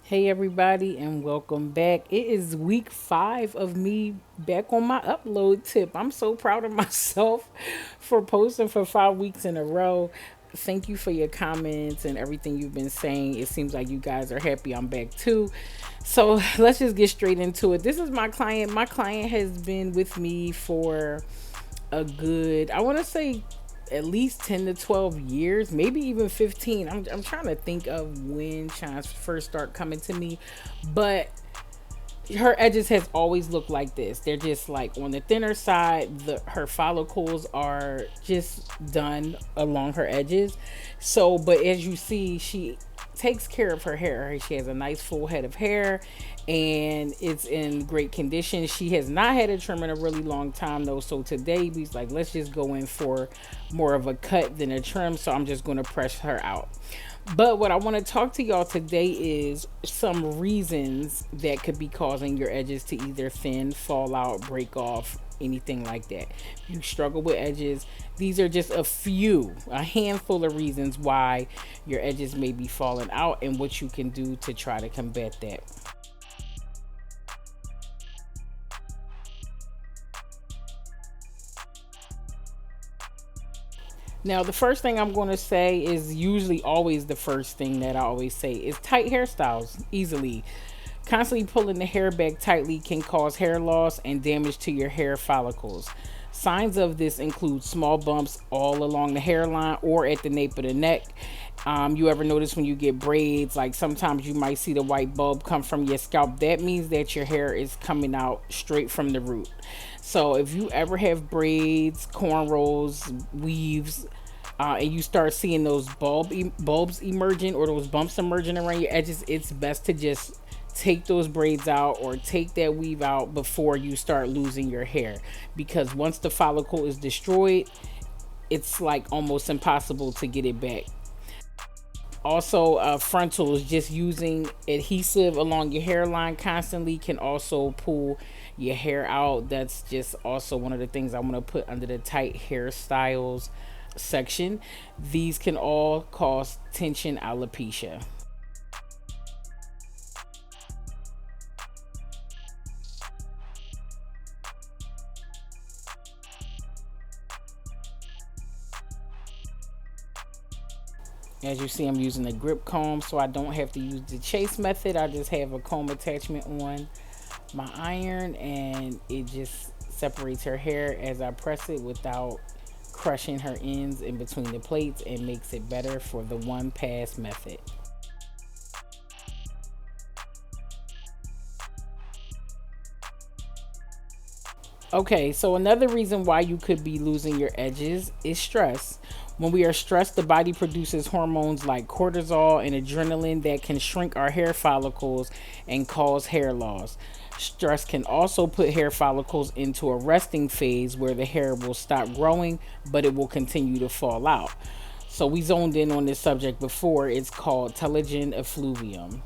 Hey everybody and welcome back. It is week 5 of me back on my upload tip. I'm so proud of myself for posting for 5 weeks in a row. Thank you for your comments and everything you've been saying. It seems like you guys are happy I'm back too. So let's just get straight into it. This is my client. My client has been with me for a good, I want to say at least 10 to 12 years, maybe even 15. I'm trying to think of when shines first start coming to me, but her edges has always looked like this. They're just like on the thinner side. Her follicles are just done along her edges. So, but as you see, she takes care of her hair. She has a nice full head of hair and it's in great condition. She has not had a trim in a really long time though. So today we's like, let's just go in for more of a cut than a trim. So I'm just going to press her out. But what I want to talk to y'all today is some reasons that could be causing your edges to either thin, fall out, break off, anything like that. If you struggle with edges, these are just a handful of reasons why your edges may be falling out and what you can do to try to combat that. Now, the first thing I'm going to say is usually always the first thing that I always say is tight hairstyles easily. Constantly pulling the hair back tightly can cause hair loss and damage to your hair follicles. Signs of this include small bumps all along the hairline or at the nape of the neck. You ever notice when you get braids, like sometimes you might see the white bulb come from your scalp? That means that your hair is coming out straight from the root. So if you ever have braids, cornrows, weaves, and you start seeing those bulbs emerging or those bumps emerging around your edges, it's best to just take those braids out or take that weave out before you start losing your hair, because once the follicle is destroyed, it's like almost impossible to get it back. Also, frontals, just using adhesive along your hairline constantly can also pull your hair out. That's just also one of the things I want to put under the tight hairstyles section. These can all cause tension alopecia. As you see, I'm using a grip comb so I don't have to use the chase method. I just have a comb attachment on my iron and it just separates her hair as I press it without crushing her ends in between the plates, and makes it better for the one pass method. Okay, so another reason why you could be losing your edges is stress. When we are stressed, the body produces hormones like cortisol and adrenaline that can shrink our hair follicles and cause hair loss. Stress can also put hair follicles into a resting phase where the hair will stop growing, but it will continue to fall out. So we zoned in on this subject before. It's called telogen effluvium.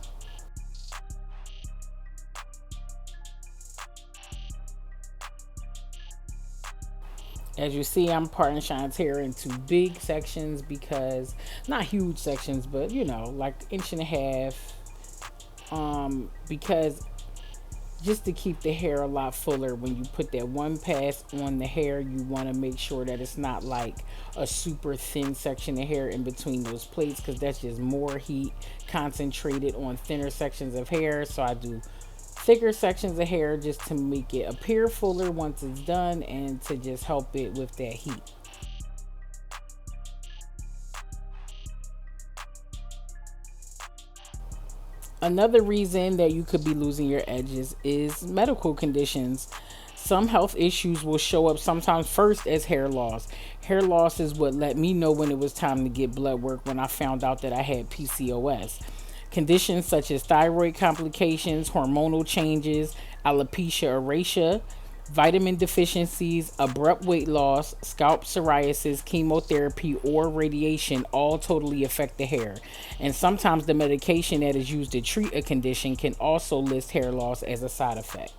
As you see, I'm parting Shine's hair into big sections, because not huge sections, but like inch and a half. Because just to keep the hair a lot fuller, when you put that one pass on the hair, you want to make sure that it's not like a super thin section of hair in between those plates, because that's just more heat concentrated on thinner sections of hair. So I do thicker sections of hair just to make it appear fuller once it's done and to just help it with that heat. Another reason that you could be losing your edges is medical conditions. Some health issues will show up sometimes first as hair loss. Hair loss is what let me know when it was time to get blood work when I found out that I had PCOS. Conditions such as thyroid complications, hormonal changes, alopecia areata, vitamin deficiencies, abrupt weight loss, scalp psoriasis, chemotherapy, or radiation all totally affect the hair. And sometimes the medication that is used to treat a condition can also list hair loss as a side effect.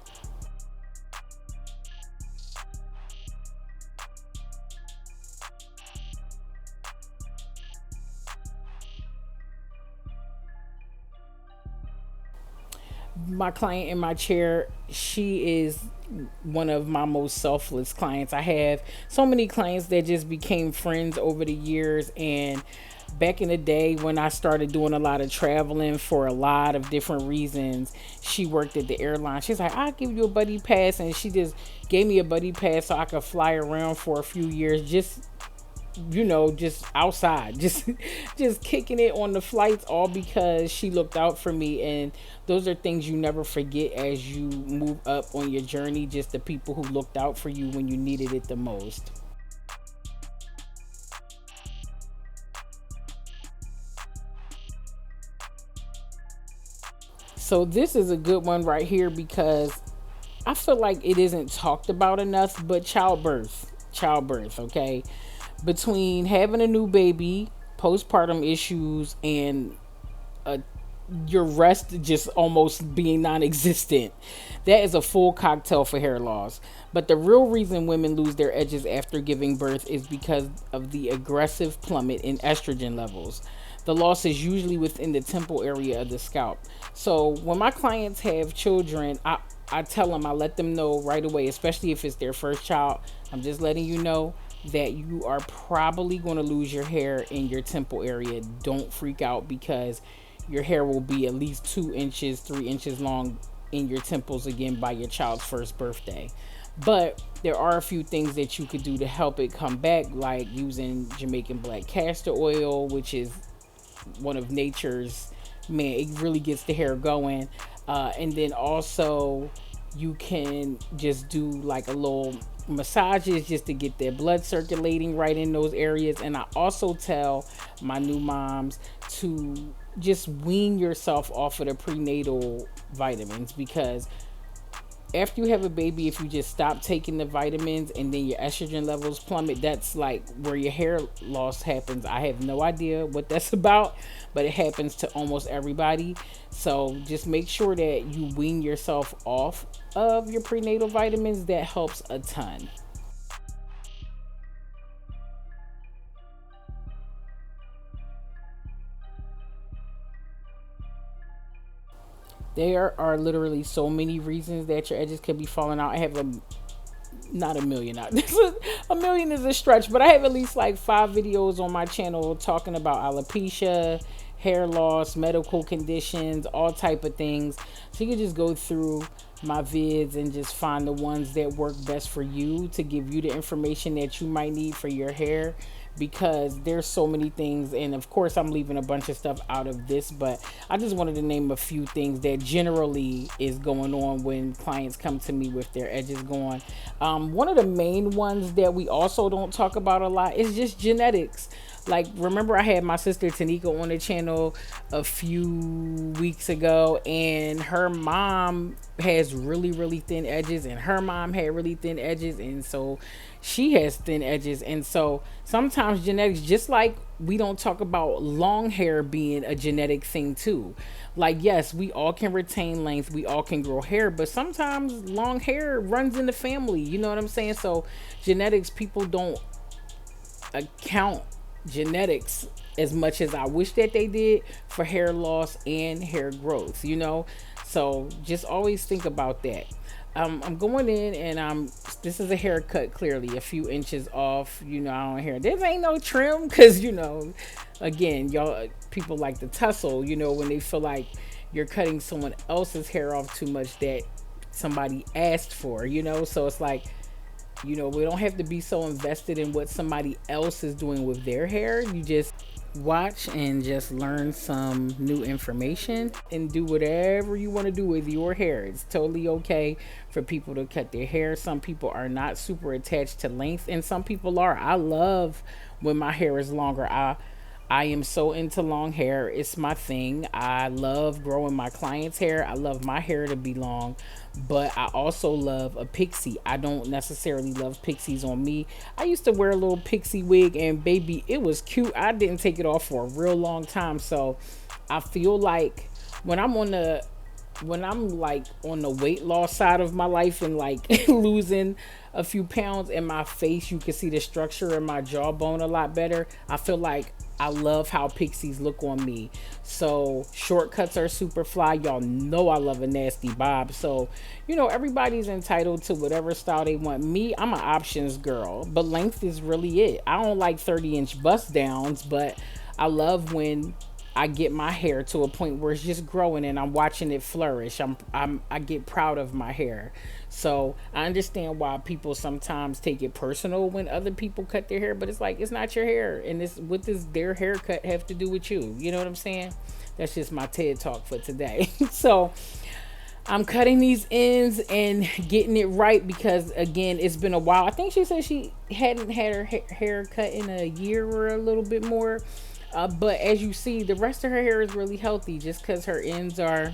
My client in my chair, she is one of my most selfless clients. I have so many clients that just became friends over the years. And back in the day when I started doing a lot of traveling for a lot of different reasons, she worked at the airline. She's like, I'll give you a buddy pass. And she just gave me a buddy pass so I could fly around for a few years, just outside, just kicking it on the flights, all because she looked out for me. And those are things you never forget as you move up on your journey, just the people who looked out for you when you needed it the most. So this is a good one right here because I feel like it isn't talked about enough, but childbirth, okay? Between having a new baby, postpartum issues, and a your rest just almost being non-existent. That is a full cocktail for hair loss. But the real reason women lose their edges after giving birth is because of the aggressive plummet in estrogen levels. The loss is usually within the temple area of the scalp. So when my clients have children, I tell them, I let them know right away, especially if it's their first child. I'm just letting you know that you are probably going to lose your hair in your temple area. Don't freak out because your hair will be at least 2 inches, 3 inches long in your temples again by your child's first birthday. But there are a few things that you could do to help it come back, like using Jamaican black castor oil, which is one of nature's, man, it really gets the hair going. And then also you can just do like a little massages just to get their blood circulating right in those areas. And I also tell my new moms to just wean yourself off of the prenatal vitamins, because after you have a baby, if you just stop taking the vitamins and then your estrogen levels plummet, that's like where your hair loss happens. I have no idea what that's about, but it happens to almost everybody. So just make sure that you wean yourself off of your prenatal vitamins. That helps a ton. There are literally so many reasons that your edges could be falling out. I have not a million out. A million is a stretch, but I have at least like 5 videos on my channel talking about alopecia, hair loss, medical conditions, all type of things. So you can just go through my vids and just find the ones that work best for you to give you the information that you might need for your hair, because there's so many things. And of course I'm leaving a bunch of stuff out of this, but I just wanted to name a few things that generally is going on when clients come to me with their edges going. One of the main ones that we also don't talk about a lot is just genetics. Like, remember I had my sister Tanika on the channel a few weeks ago, and her mom has really, really thin edges, and her mom had really thin edges, and so she has thin edges. And so sometimes genetics, just like we don't talk about long hair being a genetic thing too. Like, yes, we all can retain length, we all can grow hair, but sometimes long hair runs in the family. You know what I'm saying? So genetics, people don't account genetics as much as I wish that they did for hair loss and hair growth, you know? So just always think about that. I'm going in and this is a haircut, clearly a few inches off, on hair. This ain't no trim because, again, y'all, people like to tussle, when they feel like you're cutting someone else's hair off too much that somebody asked for, so it's like, we don't have to be so invested in what somebody else is doing with their hair. You just watch and just learn some new information and do whatever you want to do with your hair. It's totally okay for people to cut their hair. Some people are not super attached to length, and some people are. I love when my hair is longer. I am so into long hair. It's my thing. I love growing my clients' hair. I love my hair to be long, but I also love a pixie. I don't necessarily love pixies on me. I used to wear a little pixie wig, and baby, it was cute. I didn't take it off for a real long time. So I feel like when I'm like on the weight loss side of my life and like losing a few pounds in my face, you can see the structure in my jawbone a lot better. I feel like I love how pixies look on me. So shortcuts are super fly. Y'all know I love a nasty bob. So, everybody's entitled to whatever style they want. Me, I'm an options girl, but length is really it. I don't like 30-inch bust downs, but I love when I get my hair to a point where it's just growing and I'm watching it flourish. I get proud of my hair. So I understand why people sometimes take it personal when other people cut their hair, but it's like it's not your hair, and this what does their haircut have to do with you? You know what I'm saying? That's just my TED talk for today. So I'm cutting these ends and getting it right because again, it's been a while. I think she said she hadn't had her hair cut in a year or a little bit more. But as you see, the rest of her hair is really healthy. Just because her ends are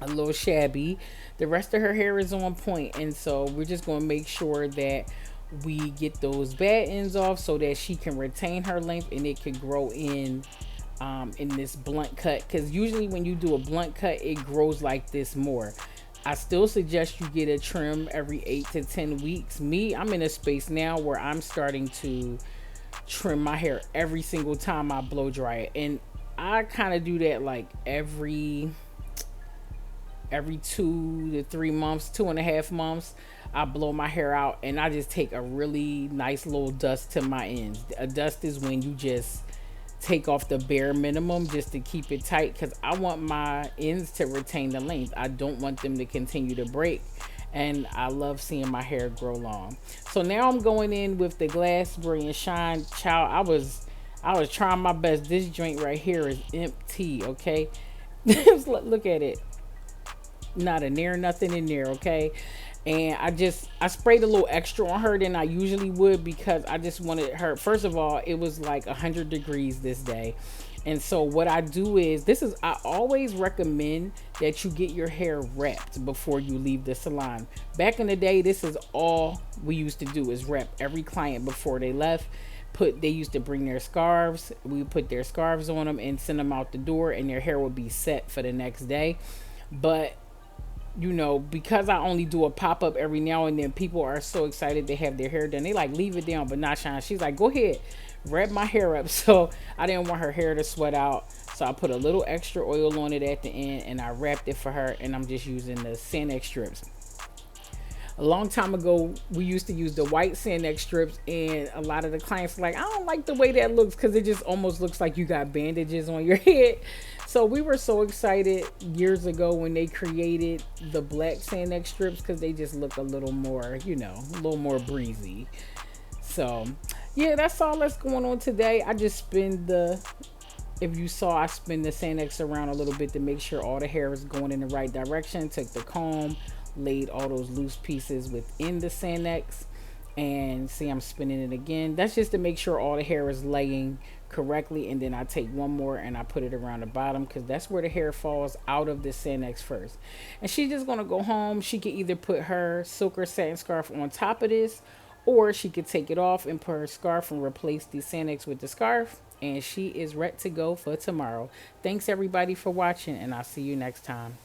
a little shabby, the rest of her hair is on point, and so we're just going to make sure that we get those bad ends off so that she can retain her length and it could grow in this blunt cut, because usually when you do a blunt cut it grows like this more. I still suggest you get a trim every 8 to 10 weeks. Me, I'm in a space now where I'm starting to trim my hair every single time I blow dry it, and I kind of do that like every 2 to 3 months, 2.5 months. I blow my hair out and I just take a really nice little dust to my ends. A dust is when you just take off the bare minimum just to keep it tight, because I want my ends to retain the length. I don't want them to continue to break. And I love seeing my hair grow long. So now I'm going in with the Glass Brilliant Shine. Child, I was trying my best. This joint right here is empty, okay? Look at it. Not a near nothing in there, okay? And I sprayed a little extra on her than I usually would because I just wanted her. First of all, it was like 100 degrees this day. And so what I do is, I always recommend that you get your hair wrapped before you leave the salon. Back in the day, this is all we used to do, is wrap every client before they left. They used to bring their scarves. We would put their scarves on them and send them out the door, and their hair would be set for the next day. But because I only do a pop up every now and then, people are so excited they have their hair done. They like, leave it down, but not shine. She's like, go ahead, wrap my hair up. So I didn't want her hair to sweat out. So I put a little extra oil on it at the end and I wrapped it for her. And I'm just using the Sanex strips. A long time ago, we used to use the white Sanex strips, and a lot of the clients were like, I don't like the way that looks because it just almost looks like you got bandages on your head. So we were so excited years ago when they created the black Sanex strips because they just look a little more, a little more breezy. So yeah, that's all that's going on today. I just if you saw, I spin the Sanex around a little bit to make sure all the hair is going in the right direction. Took the comb, laid all those loose pieces within the Sanex, and see, I'm spinning it again. That's just to make sure all the hair is laying correctly, and then I take one more and I put it around the bottom because that's where the hair falls out of the Sanex first. And she's just gonna go home. She could either put her silk or satin scarf on top of this, or she could take it off and put her scarf and replace the Sanex with the scarf, and she is ready to go for tomorrow. Thanks everybody for watching, and I'll see you next time.